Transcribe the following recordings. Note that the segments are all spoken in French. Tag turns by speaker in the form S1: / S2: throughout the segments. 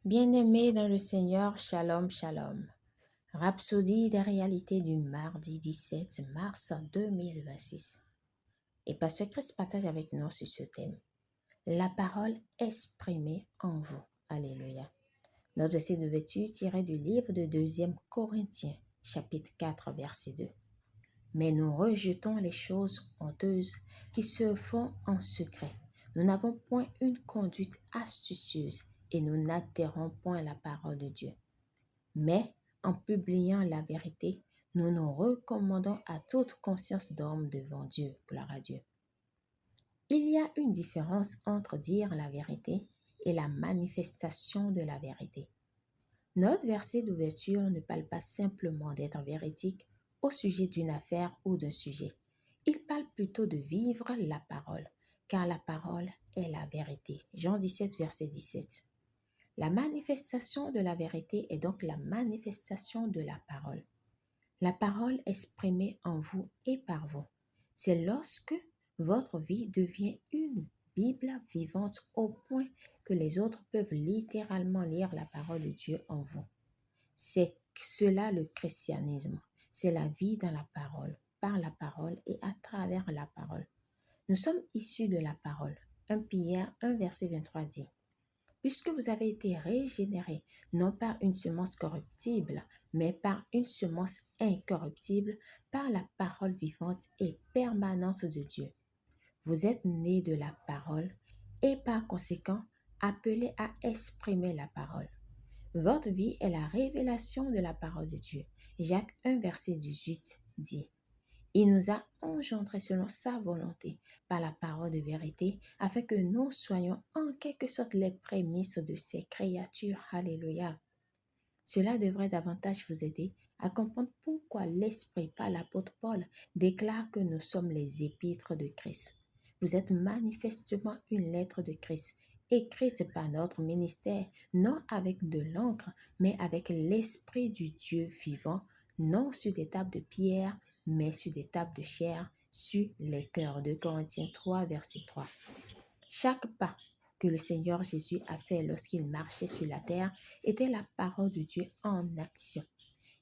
S1: Bien-aimés dans le Seigneur, shalom, shalom. Rhapsodie des réalités du mardi 17 mars 2026. Et Pasteur Christ partage avec nous sur ce thème. La parole exprimée en vous. Alléluia. Notre verset de lecture tiré du livre de 2 Corinthiens, chapitre 4, verset 2. Mais nous rejetons les choses honteuses qui se font en secret. Nous n'avons point une conduite astucieuse et nous n'altérons point la parole de Dieu. Mais en publiant la vérité, nous nous recommandons à toute conscience d'homme devant Dieu. Gloire à Dieu. Il y a une différence entre dire la vérité et la manifestation de la vérité. Notre verset d'ouverture ne parle pas simplement d'être véridique au sujet d'une affaire ou d'un sujet. Il parle plutôt de vivre la parole, car la parole est la vérité. Jean 17, verset 17. La manifestation de la vérité est donc la manifestation de la parole. La parole exprimée en vous et par vous. C'est lorsque votre vie devient une Bible vivante au point que les autres peuvent littéralement lire la parole de Dieu en vous. C'est cela le christianisme. C'est la vie dans la parole, par la parole et à travers la parole. Nous sommes issus de la parole. 1 Pierre 1 verset 23 dit « Puisque vous avez été régénérés, non par une semence corruptible, mais par une semence incorruptible, par la parole vivante et permanente de Dieu. Vous êtes nés de la parole et par conséquent appelés à exprimer la parole. Votre vie est la révélation de la parole de Dieu. Jacques 1 verset 18 dit « Il nous a engendrés selon sa volonté par la parole de vérité, afin que nous soyons en quelque sorte les prémices de ses créatures. » Alléluia. Cela devrait davantage vous aider à comprendre pourquoi l'Esprit par l'apôtre Paul déclare que nous sommes les épîtres de Christ. Vous êtes manifestement une lettre de Christ, écrite par notre ministère, non avec de l'encre, mais avec l'Esprit du Dieu vivant, non sur des tables de pierre, mais sur des tables de chair, sur les cœurs. 2 Corinthiens 3, verset 3. Chaque pas que le Seigneur Jésus a fait lorsqu'il marchait sur la terre était la parole de Dieu en action.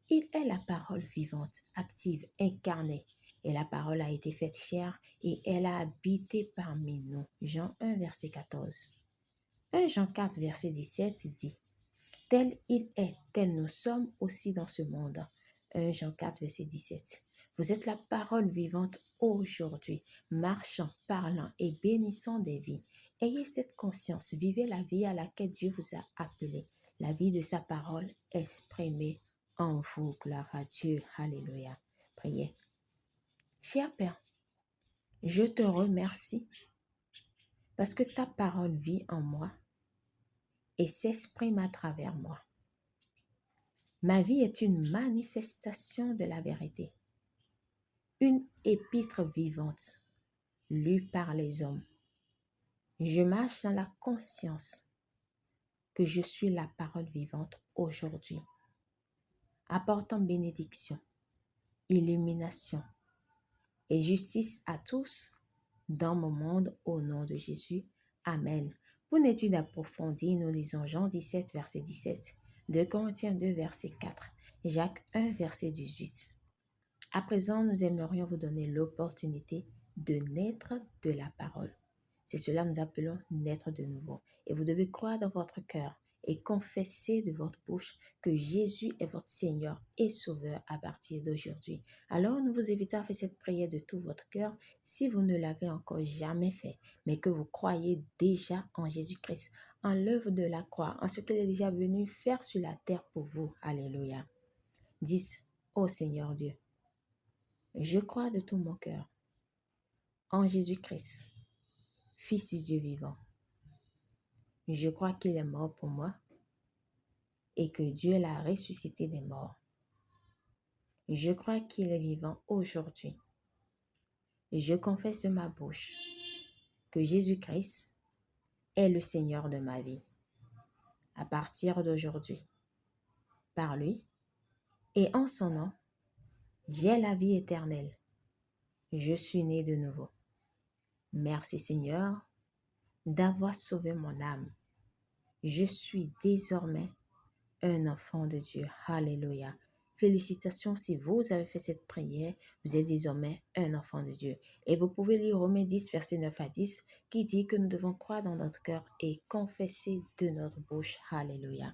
S1: Il est la parole vivante, active, incarnée. Et la parole a été faite chair et elle a habité parmi nous. Jean 1, verset 14. 1 Jean 4, verset 17 dit « Tel il est, tel nous sommes aussi dans ce monde. » 1 Jean 4, verset 17. Vous êtes la parole vivante aujourd'hui, marchant, parlant et bénissant des vies. Ayez cette conscience, vivez la vie à laquelle Dieu vous a appelé, la vie de sa parole exprimée en vous. Gloire à Dieu. Alléluia. Priez. Cher Père, je te remercie parce que ta parole vit en moi et s'exprime à travers moi. Ma vie est une manifestation de la vérité, une épître vivante, lue par les hommes. Je marche dans la conscience que je suis la parole vivante aujourd'hui, apportant bénédiction, illumination et justice à tous dans mon monde au nom de Jésus. Amen. Pour une étude approfondie, nous lisons Jean 17, verset 17, 2 Corinthiens 2, verset 4, Jacques 1, verset 18. À présent, nous aimerions vous donner l'opportunité de naître de la parole. C'est cela que nous appelons naître de nouveau. Et vous devez croire dans votre cœur et confesser de votre bouche que Jésus est votre Seigneur et Sauveur à partir d'aujourd'hui. Alors, nous vous invitons à faire cette prière de tout votre cœur si vous ne l'avez encore jamais fait, mais que vous croyez déjà en Jésus-Christ, en l'œuvre de la croix, en ce qu'il est déjà venu faire sur la terre pour vous. Alléluia. 10. Ô Seigneur Dieu, je crois de tout mon cœur en Jésus-Christ, Fils du Dieu vivant. Je crois qu'il est mort pour moi et que Dieu l'a ressuscité des morts. Je crois qu'il est vivant aujourd'hui. Je confesse de ma bouche que Jésus-Christ est le Seigneur de ma vie. À partir d'aujourd'hui, par lui et en son nom, j'ai la vie éternelle. Je suis né de nouveau. Merci Seigneur d'avoir sauvé mon âme. Je suis désormais un enfant de Dieu. Alléluia. Félicitations si vous avez fait cette prière, vous êtes désormais un enfant de Dieu. Et vous pouvez lire Romains 10, verset 9 à 10, qui dit que nous devons croire dans notre cœur et confesser de notre bouche. Alléluia.